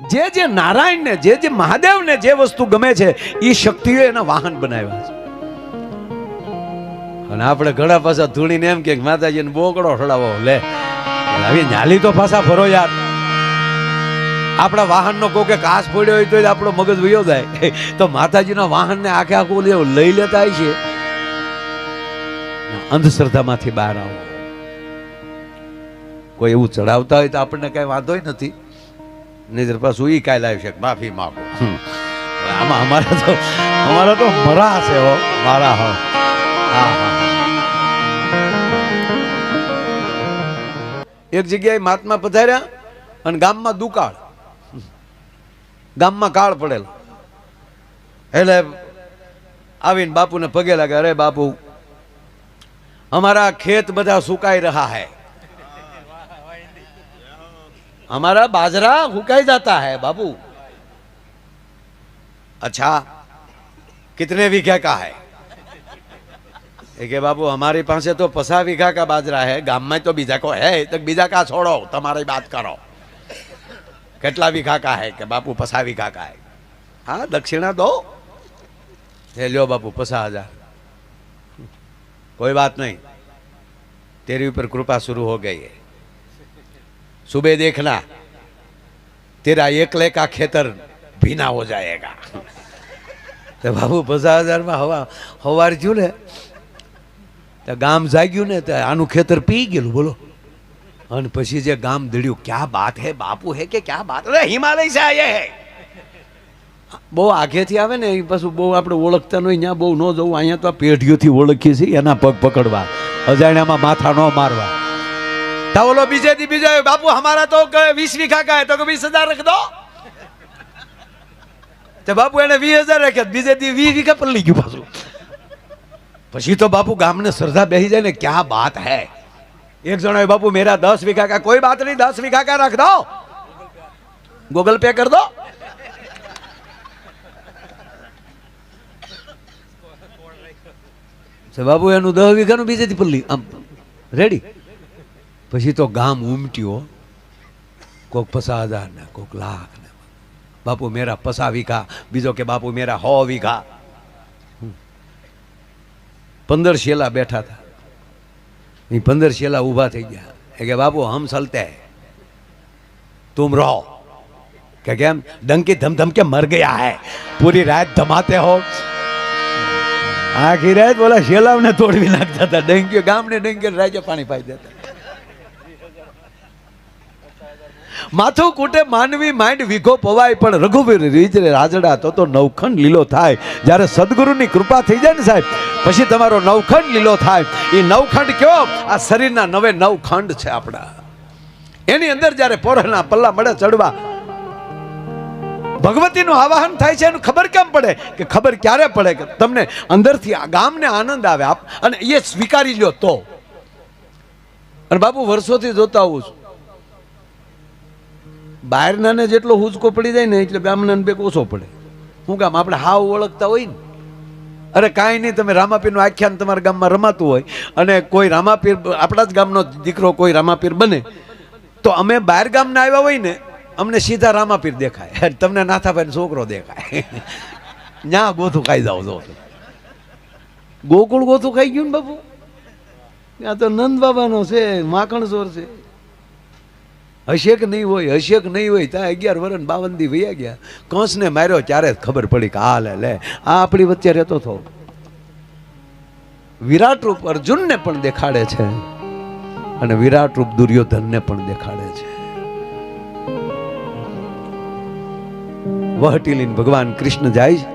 જે જે નારાયણને જે મહાદેવને જે વસ્તુ ગમે છે એ શક્તિઓ એના વાહન બનાવ્યા છે. અને આપણે ઘણા પાછા ધૂણીને એમ કે માતાજીને બોકડો ઠડાવો લે આવી નાલી તો પાછા ફરો યાર. આપણા વાહનનો કોઈ કે કાચ પડ્યો હોય તો આપણો મગજ વયો જાય, તો માતાજીના વાહનને આખે આખું લઈ લેતા હોય છે. અંધશ્રદ્ધામાંથી બહાર આવો. કોઈ એવું ચડાવતા હોય તો આપણને કઈ વાંધો નથી, નહીતર પાછું ઈ કાંઈ લાવી શકે માફી માંગો. આમાં અમારા તો મરા છે હો મારા. હો હા હા. એક જગ્યાએ મહાત્મા પધાર્યા અને ગામમાં દુકાળ, ગામમાં કાળ પડેલો. એટલે આવીને બાપુને પગે લાગે, અરે બાપુ हमारा खेत બધા સુકાઈ रहा है, हमारा बाजरा सुखाई जाता है बाबू. अच्छा कितने बीघे का है? કે बाबू हमारे पास तो 50 बीघा का बाजरा है, गांव में तो बीजा को है, तो बीजा का छोड़ो, तुम्हारी बात करो. कितना बीघा का है? कि बापू 50 बीघा का है. हाँ दक्षिणा दो. लो बापू 50,000. कोई बात नहीं, तेरे ऊपर कृपा शुरू हो गई है. सुबह देखना तेरा एकले का खेतर भीना हो जाएगा. तो बाबू 50,000 में हवार थયું ને તો ગામ જાગ્યું ને તો આનું ખેતર પી ગયેલું બોલો. અને પછી જે ગામ દડ્યું, ક્યા બાત હે બાપુ, હે કે ક્યા બાત, અરે હિમાલય से आए હે. બહુ આગેથી આવે ને એ પાછું બહુ આપણે ઓળખતા નહીં, ત્યાં બહુ ન જવું. અહીંયા તો પેઢીઓથી ઓળખીએ છીએ, એના પગ પકડવા, અજાણ્યામાં માથા ન મારવા. તો ઓલો બીજે દી બીજો બાપુ हमारा तो 20 बीघा का है, तो 20,000 रख दो. तो बापू એને 20,000 રાખ્યા, બીજે દી 20 बीघा પર લઈ ગયું પાછું. પછી તો બાપુ ગામને શ્રદ્ધા બેસી જાય ને, ક્યા બાત હૈ. એક જણો બાપુ मेरा 10 बीघा का, कोई बात नहीं 10 बीघा का रख दो, गूगल पे कर दो. બાબુ એનું 10 વીઘાનું બીજેથી પલ્લી આમ રેડી. પછી તો ગામ ઉમટ્યો, કોક 50,000 ને કોક લાખ ને. બાપુ મેરા 50 વીઘા, બીજો કે બાપુ મેરા 100 વીઘા. 15 શેલા બેઠા હતા, એ 15 શેલા ઊભા થઈ ગયા. કે બાપુ હમ ચલતે હૈ, तुम रहो. કે કેમ? ડંકી ધમ ધમ કે મર ગયા હૈ, પૂરી રાત ધમાતે હો. આખી રાત બોલા શેલાવને તોડવી નાખતા હતા. ડંકી ગામને ડંકી રાજ્ય પાણી પાઈ દેતા. માથું કૂટે માનવી માંડ વીઘો પવાય, પણ રઘુવીર રીજરે રાજડા તો નવખંડ લીલો થાય. જ્યારે સદગુરુની કૃપા થઈ જાય ને સાહેબ, પછી તમારો નવખંડ લીલો થાય. એ નવખંડ કયો? આ શરીરના 9 ખંડ છે આપણા. એની અંદર જ્યારે પોરના પલ્લા મળે ચડવા, ભગવતીનું આવાહન થાય છે. એનું ખબર કેમ પડે? કે ખબર ક્યારે પડે કે તમને અંદરથી આ ગામને આનંદ આવે અને એ સ્વીકારી લ્યો તો. અને બાપુ વર્ષોથી જોતા આવું છું, બહારના ને જેટલો હુંચકો પડી જાય ને એટલે ગામના બેક ઓછો પડે. શું કામ? આપણે હાવ ઓળખતા હોય ને. અરે કાંઈ નહીં, તમે રામાપીરનું આખ્યાન તમારા ગામમાં રમાતું હોય અને કોઈ રામાપીર, આપણા જ ગામનો દીકરો કોઈ રામાપીર બને, તો અમે બહાર ગામના આવ્યા હોય ને, અમને સીધા રામાપીર દેખાય, તમને નાથાભાઈ છોકરો દેખાય. ન્યા ગોથું ખાઈ જાવ છો. ગોકુળ ગોથું ખાઈ ગયું ને બાપુ. ત્યાં તો નંદ બાબાનો છે, માખણ ચોર છે. હશે કે નહીં હોય, હશે કે નહીં હોય. ત્યાં 11 વર્ષ 52 દી વયા ગયા. કંસને માર્યો ત્યારે ખબર પડી કે આ લે આ આપણી વચ્ચે રહેતો હતો. વિરાટ રૂપ અર્જુનને પણ દેખાડે છે અને વિરાટ રૂપ દુર્યોધનને પણ દેખાડે છે. વહટી લઈને ભગવાન કૃષ્ણ જાય છે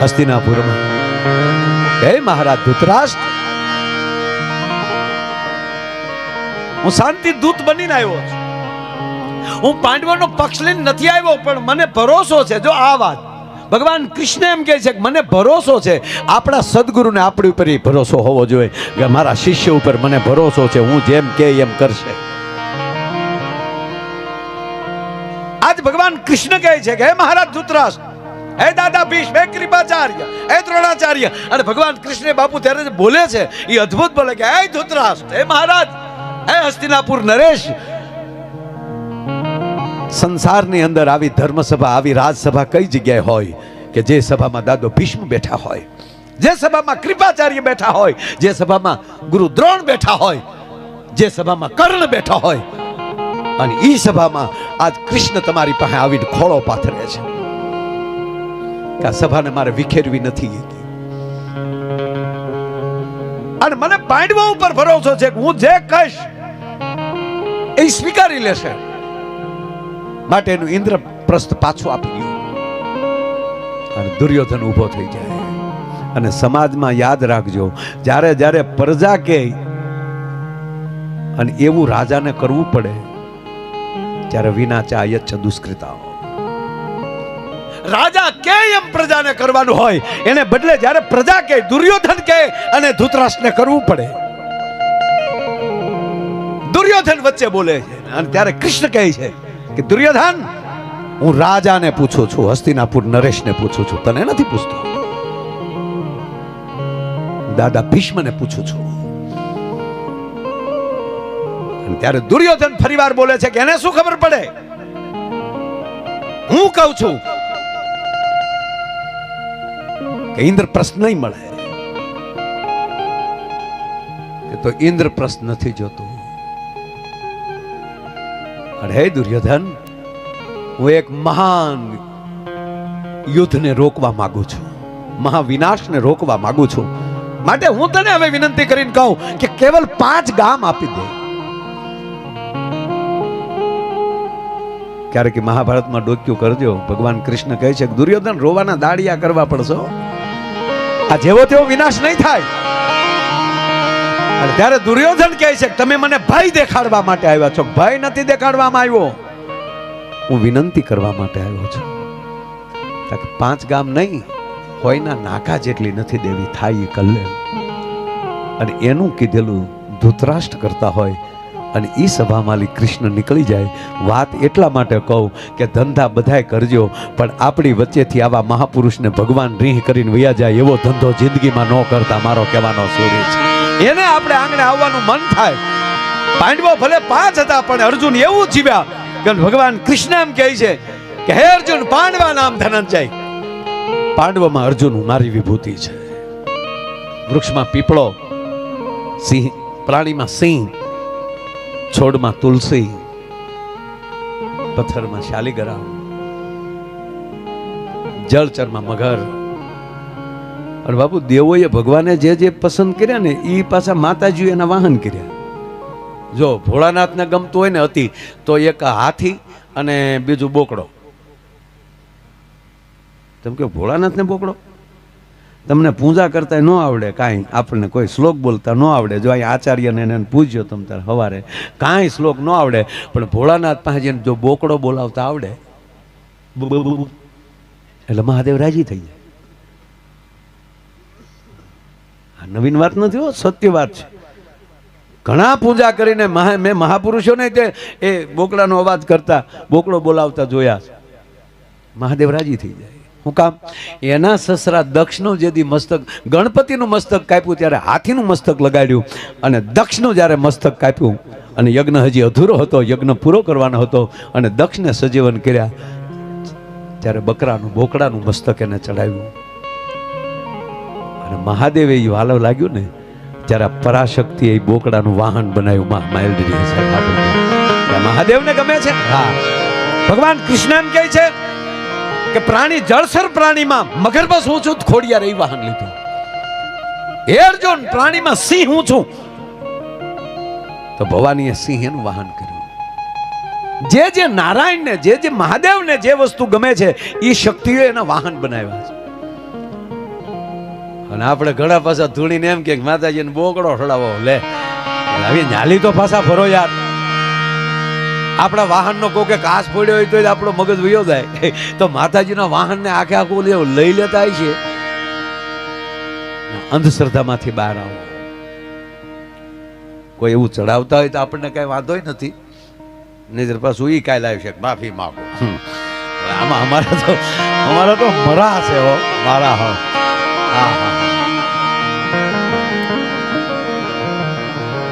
હસ્તિનાપુરમાં. હે મહારાજ ધૃતરાષ્ટ્ર, હું શાંતિ દૂત બનીને આવ્યો છું. હું પાંડવોનો પક્ષ લઈને નથી આવ્યો, પણ મને ભરોસો છે. જો આ વાત ભગવાન કૃષ્ણ એમ કહે છે કે મને ભરોસો છે. આપણા સદગુરુને આપણી ઉપર ભરોસો હોવો જોઈએ કે મારા શિષ્ય ઉપર મને ભરોસો છે, હું જેમ કે એમ કરશે. આજ ભગવાન કૃષ્ણ કહે છે કે હે મહારાજ ધૃતરાષ્ટ્ર, હે દાદા ભીષ્મ, હે કૃપાચાર્ય, હે દ્રોણાચાર્ય. અને ભગવાન કૃષ્ણ બાપુ ત્યારે બોલે છે એ અદ્ભુત બોલે કે હે ધૃતરાષ્ટ્ર, હે મહારાજ, હે હસ્તિનાપુર નરેશ, સંસારની અંદર આવી ધર્મસભા, આવી રાજસભા કઈ જગ્યાએ હોય કે જે સભામાં દાદો ભીષ્મ બેઠા હોય, જે સભામાં કૃપાચાર્ય બેઠા હોય, જે સભામાં ગુરુ દ્રોણ બેઠા હોય, જે સભામાં કર્ણ બેઠા હોય, અને એ સભામાં આજ કૃષ્ણ તમારી પાસે આવીને ખોળો પાથરે છે કે આ સભાને મારે વિખેરવી નથી. અને મને પાંડવો ઉપર ભરોસો છે કે હું જે કહીશ એ સ્વીકારી લેશે. માટે એનું ઇન્દ્રપ્રસ્થ પાછું આપી ગયું અને દુર્યોધન ઊભો થઈ જાય. અને સમાજમાં યાદ રાખજો, જ્યારે જ્યારે પ્રજા કે અને એવું રાજાને કરવું પડે ત્યારે વિના ચાયચ્છ દુષ્કૃતાઓ. રાજા કે એમ પ્રજાને કરવાનું હોય, એને બદલે જ્યારે પ્રજા કે, દુર્યોધન કે અને ધૃતરાષ્ટ્રને કરવું પડે, દુર્યોધન વચ્ચે બોલે છે. અને ત્યારે કૃષ્ણ કહે છે કે દુર્યોધન, હું રાજાને પૂછું છું, હસ્તિનાપુર નરેશને પૂછું છું, તને નથી પૂછતો. દાદા ભીષ્મને પૂછું છું. અને ત્યારે દુર્યોધન ફરીવાર બોલે છે કે એને શું ખબર પડે, હું કહું છું કે ઇન્દ્રપ્રસ્થ નહીં મળે. કે તો ઇન્દ્રપ્રસ્થ નથી જોતું. અને હે દુર્યોધન, હું એક મહાન યુદ્ધને રોકવા માંગુ છું, મહાવિનાશને રોકવા માંગુ છું. માટે હું તને હવે વિનંતી કરીને કહું કે કેવલ 5 ગામ આપી દે. ક્યારેક મહાભારતમાં ડોક્યું કરજો, ભગવાન કૃષ્ણ કહે છે કે દુર્યોધન, રોવાના દાડિયા કરવા પડશે, આ જેવો તેવો વિનાશ નહીં થાય. અને ત્યારે દુર્યોધન કહે છે કે તમે મને ભય દેખાડવા માટે આવ્યા છો. ભય નથી દેખાડવામાં આવ્યો, હું વિનંતી કરવા માટે આવ્યો છું. 5 ગામ નહીં, હોયના નાકા જેટલી નથી દેવી, થાય કલ્યાણ. અને એનું કીધેલું ધૃતરાષ્ટ્ર કરતા હોય અને ઈ સભામાં કૃષ્ણ નીકળી જાય. વાત એટલા માટે કહું કે ધંધા બધાય કરજો, પણ આપણી વચ્ચેથી આવા મહાપુરુષને ભગવાન રીહ કરીને વયા જાય એવો ધંધો જિંદગીમાં ન કરતા, મારો કહેવાનો સૂર્ય છે. એને આપણે આંગણે આવવાનું મન થાય. પાંડવો ભલે 5 હતા, પણ અર્જુન એવું જીવ્યા કે ભગવાન કૃષ્ણ એમ કહે છે કે હે અર્જુન, પાંડવા નામ ધનંજય. પાંડવોમાં અર્જુન મારી વિભૂતિ છે. વૃક્ષમાં પીપળો, સિંહ, પ્રાણીમાં સિંહ, છોડમાં તુલસી, પથ્થરમાં શાલિગ્રામ, જળચરમાં મગર. અને બાપુ, દેવોએ ભગવાને જે જે પસંદ કર્યા ને એ પાછા માતાજીએ એના વાહન કર્યા. જો ભોળાનાથને ગમતું હોય ને અતિ, તો એક હાથી અને બીજું બોકડો. તમે કહો ભોળાનાથને બોકડો? તમને પૂજા કરતા ન આવડે કાંઈ, આપણને કોઈ શ્લોક બોલતા ન આવડે. જો અહીં આચાર્યને એને પૂછજો તમે તારે સવારે, કાંઈ શ્લોક ન આવડે, પણ ભોળાનાથ પાસે જઈને જો બોકડો બોલાવતા આવડે એટલે મહાદેવ રાજી થઈ જાય. આ નવીન વાત નથી હો, સત્ય વાત છે. ઘણા પૂજા કરીને મેં મહાપુરુષોને તે એ બોકડાનો અવાજ કરતા, બોકડો બોલાવતા જોયા છે. મહાદેવ રાજી થઈ જાય. શું કામ? એના સસરા દક્ષનું જે દી મસ્તક, ગણપતિનું મસ્તક કાપ્યું ત્યારે હાથીનું મસ્તક લગાડ્યું, અને દક્ષનું જ્યારે મસ્તક કાપ્યું અને યજ્ઞ હજી અધૂરો હતો, યજ્ઞ પૂરો કરવાનો હતો, અને દક્ષને સજીવન કર્યા ત્યારે બકરાનું, બોકડાનું મસ્તક એને ચડાવ્યું. અને મહાદેવે એ વાલો લાગ્યું ને ત્યારે પરાશક્તિ એ બોકડાનું વાહન બનાવ્યું. મહાદેવને ગમે છે. હા, ભગવાન કૃષ્ણ એમ કહે છે કે પ્રાણી, જળસર પ્રાણીમાં મગરબસ હું છું, ખોડિયાર એ વાહન લીધું. હે અર્જુન, પ્રાણીમાં સિંહ હું છું, તો ભવાનીએ સિંહ એનું વાહન કર્યું. જે નારાયણને, જે મહાદેવને જે વસ્તુ ગમે છે એ શક્તિઓ એના વાહન બનાવ્યા છે. અને આપણે ઘણા પાછા ધૂણીને એમ કે માતાજીને બોકડો ખડાવો, લે હવે નાલી તો પાછા ફરો યાર. આપણા વાહનનો કોઈ કે કાચ પડ્યો હોય તો આપણો મગજ વયો જાય, તો માતાજીના વાહનને આખે આખું લઈ લેતા હોય છે. અંધશ્રદ્ધામાંથી બહાર આવો. કોઈ એવું ચડાવતા હોય તો આપણને કઈ વાંધો નથી, નહીં પાછું એ કાંઈ લાવી શકે, માફી માંગો. આમાં અમારા તો મરા છે હો, મારા હો. હા હા,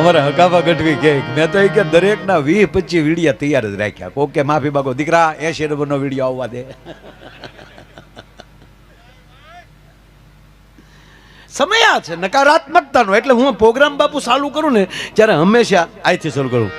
અમારે હકાબા ગઢવી કે મેં તો કે દરેકના 20-25 વિડીયા તૈયાર જ રાખ્યા. કોક કે માફી માગો દીકરા 80 નંબરનો વિડીયો આવવા દે. સમય છે નકારાત્મકતાનો. એટલે હું પ્રોગ્રામ બાપુ ચાલુ કરું ને ત્યારે હંમેશા આથી ચાલુ કરું.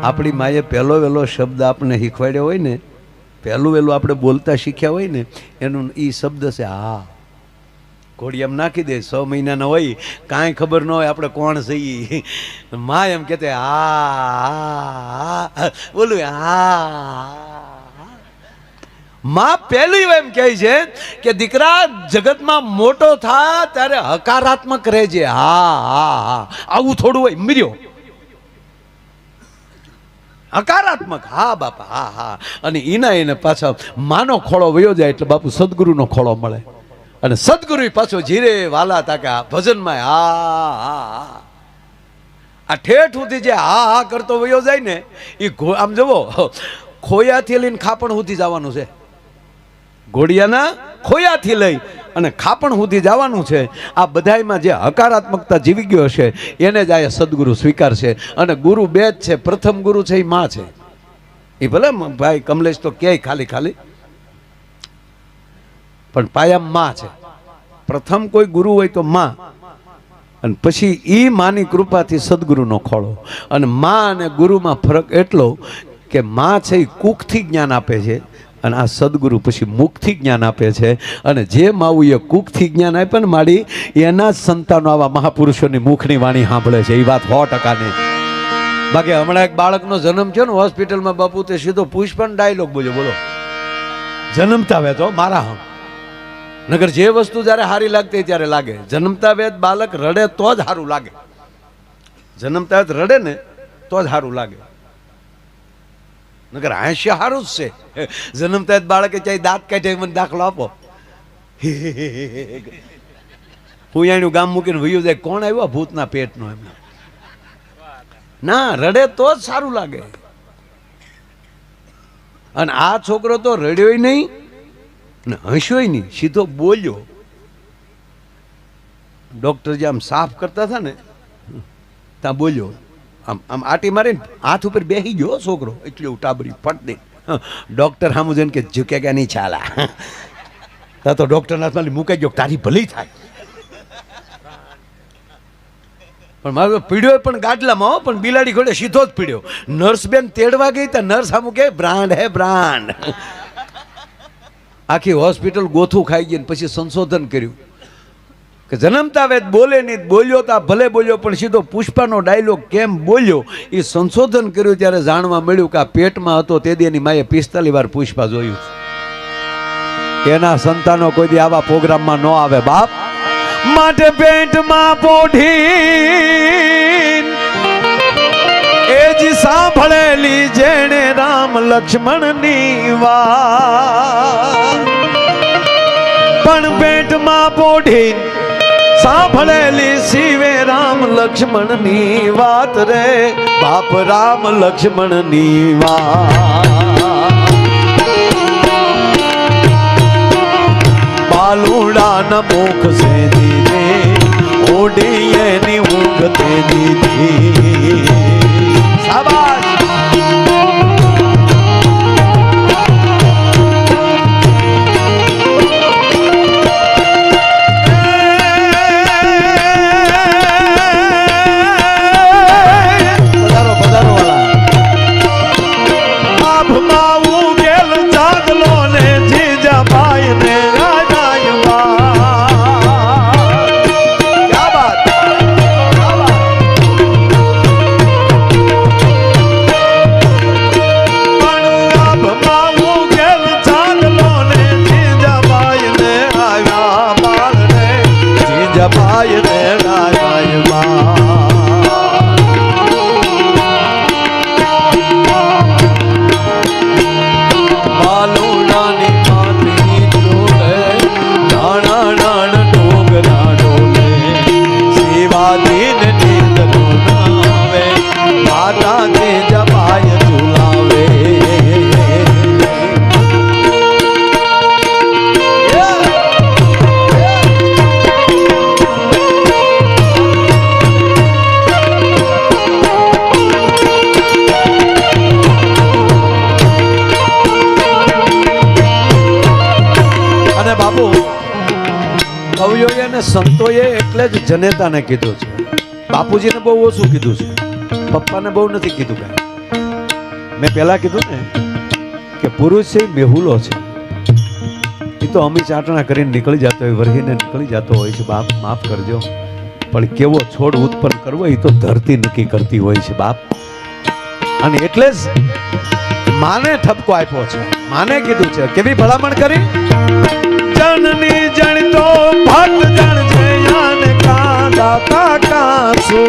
આપણી માએ પહેલો વહેલો શબ્દ આપણે શીખવાડ્યો હોય ને, પહેલું વહેલું આપણે બોલતા શીખ્યા હોય ને, એનું એ શબ્દ છે હા. ઘોડી એમ નાખી દે, 6 મહિનાના હોય, કાંઈ ખબર ન હોય આપણે કોણ છીએ. મા એમ કહેતે હા બોલું હા. મા પહેલી એમ કહે છે કે દીકરા જગતમાં મોટો થા ત્યારે હકારાત્મક રહેજે. હા હા હા આવું થોડું હોય mirયો હકારાત્મક. હા બાપા હા હા. અને એને પાછા માનો ખોળો વયો જાય એટલે બાપુ સદગુરુનો ખોળો મળે. અને સદગુરુ પાછો જીરે વાલા તાકા ભજનમાં હા હા. આ ઠેઠ સુધી જે હા હા કરતો વયો જાય ને એ આમ જવો ખોયાથી લઈને ખાપણ સુધી જવાનું છે. ઘોડિયાના ખોયાથી લઈ અને ખાપણ સુધી જવાનું છે. આ બધાયમાં જે હકારાત્મકતા જીવી ગયો છે એને જ આ સદગુરુ સ્વીકારશે. અને ગુરુ બે જ છે. પ્રથમ ગુરુ છે એ માં છે. એ ભલે ભાઈ કમલેશ તો ક્યાંય ખાલી ખાલી, પણ પાયામાં માં છે. પ્રથમ કોઈ ગુરુ હોય તો માં, અને પછી ઈ માની કૃપાથી સદગુરુનો ખોળો. અને માં અને ગુરુમાં ફરક એટલો કે માં છે એ કુખથી જ્ઞાન આપે છે અને આ સદગુરુ પછી મુખથી જ્ઞાન આપે છે. અને જે માવું એ કુખથી જ્ઞાન આપે ને માડી એના જ સંતાનો આવા મહાપુરુષોની મુખની વાણી સાંભળે છે. એ વાત 100%ની. બાકી હમણાં એક બાળકનો જન્મ થયો ને હોસ્પિટલમાં બાપુ, તે સીધો પુષ્પન ડાયલોગ બોલ્યો. બોલો જન્મતા આવે તો મારા હમ નગર જે વસ્તુ જ્યારે સારી લાગતી ત્યારે લાગે. જન્મતા વેદ બાળક રડે તો જ સારું લાગે. જન્મતા વેદ રડે ને તો જ સારું લાગે. નગર હાસ્ય સારું જ છે. જન્મતા વેદ બાળકે ચાહે દાંત કાઢે મને દાખલો આપો, હુયાણું ગામ મૂકીને વયું જાય, કોણ આવ્યો ભૂતના પેટનો? એમ ના, રડે તો જ સારું લાગે. અને આ છોકરો તો રડ્યોય નહીં ને હસ્યોય નહીં, સીધો બોલ્યો. ડોક્ટર જે આમ સાફ કરતા હતા ને ત્યાં બોલ્યો. આમ આમ આટી મારીને હાથ ઉપર બેસી ગયો છોકરો, એટલું ટાબરી ફટ દે. ડોક્ટર સામું જોઈને કે ઝૂકે કે નહીં ચાલા. તા તો ડોક્ટરના હાથમાં મુકાઈ ગયો, તારી ભલી થાય. પણ મારો પીડ્યો પણ ગાડલામાં, પણ બિલાડી ઘોડે સીધો જ પીડ્યો. નર્સ બેન તેડવા ગઈ તો નર્સ સામું કે બ્રાન્ડ હે બ્રાન્ડ. આખી હોસ્પિટલ ગોથું ખાઈ ગઈ. પછી સંશોધન કર્યું કે જન્મતા વેદ બોલે નહીં, બોલ્યો તા ભલે બોલ્યો પણ સીધો પુષ્પાનો ડાયલોગ કેમ બોલ્યો. એ સંશોધન કર્યું ત્યારે જાણવા મળ્યું કે આ પેટમાં હતો તે દી એની માએ 45 વાર પુષ્પા જોયું. એના સંતાનો કોઈ દી આવા પ્રોગ્રામમાં ન આવે બાપ. માટે પેટમાં પોઢી એ જ સાંભળેલી જેણે રામ લક્ષ્મણની વાત, પણ પેટમાં પોઢી સાંભળેલી શિવે રામ લક્ષ્મણની વાત રે બાપ. રામ લક્ષ્મણની વાત બાલુડાના મુખ સે દીધે ઓઢીએની ઊંઘ તે દીધી. શાબાશ. માતા તે જપાય ઝુલાવે. કવિઓએ અને સંતોએ એટલે જ જનેતાને કીધું છે. બાપુજીને બહુ ઓછું કીધું છે, પપ્પાને બહુ નથી કીધું કાંઈ. મેં પહેલા કીધું ને કે પુરુષ છે મેહુલો છે, એ તો અમી ચાટણા કરીને નીકળી જતો હોય, વરહીને નીકળી જતો હોય છે. બાપ માફ કરજો, પણ કેવો છોડ ઉત્પન્ન કરવો એ તો ધરતી નક્કી કરતી હોય છે બાપ. અને એટલે જ માને ઠપકો આપ્યો છે, માને કીધું છે. કેવી ભલામણ કરી? જનની જણતો ભક્ત જણ છે યાન કા દાતા કા સુ.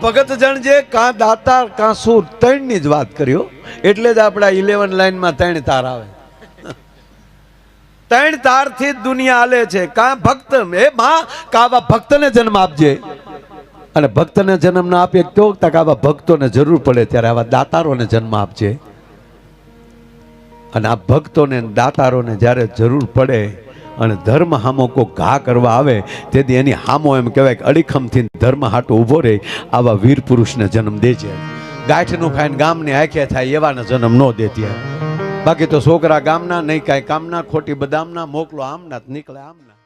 ભગત જણ જે કાં દાતાર કાં સુર, ત્રણની જ વાત કર્યો. એટલે જ આપણા 11 લાઈનમાં 3 તાર આવે. 3 તારથી જ દુનિયા હાલે છે. કાં ભક્ત એ માં કાવા ભક્તને જન્મ આપજે, અને ભક્તને જન્મ ના આપે તો આવા ભક્તોને જરૂર પડે ત્યારે આવા દાતારોને જન્મ આપજે. અને આ ભક્તોને દાતારોને જ્યારે જરૂર પડે અને ધર્મ હામો કોઈ ઘા કરવા આવે તેથી એની હામો એમ કહેવાય કે અડીખમથી ધર્મ હાટો ઊભો રહે આવા વીર પુરુષને જન્મ દેજે. ગાંઠનું ખાઈને ગામની આંખે થાય એવાને જન્મ ન દેતી. બાકી તો છોકરા ગામના નહીં કાંઈ કામના, ખોટી બદામના મોકલો આમના નીકળે આમના.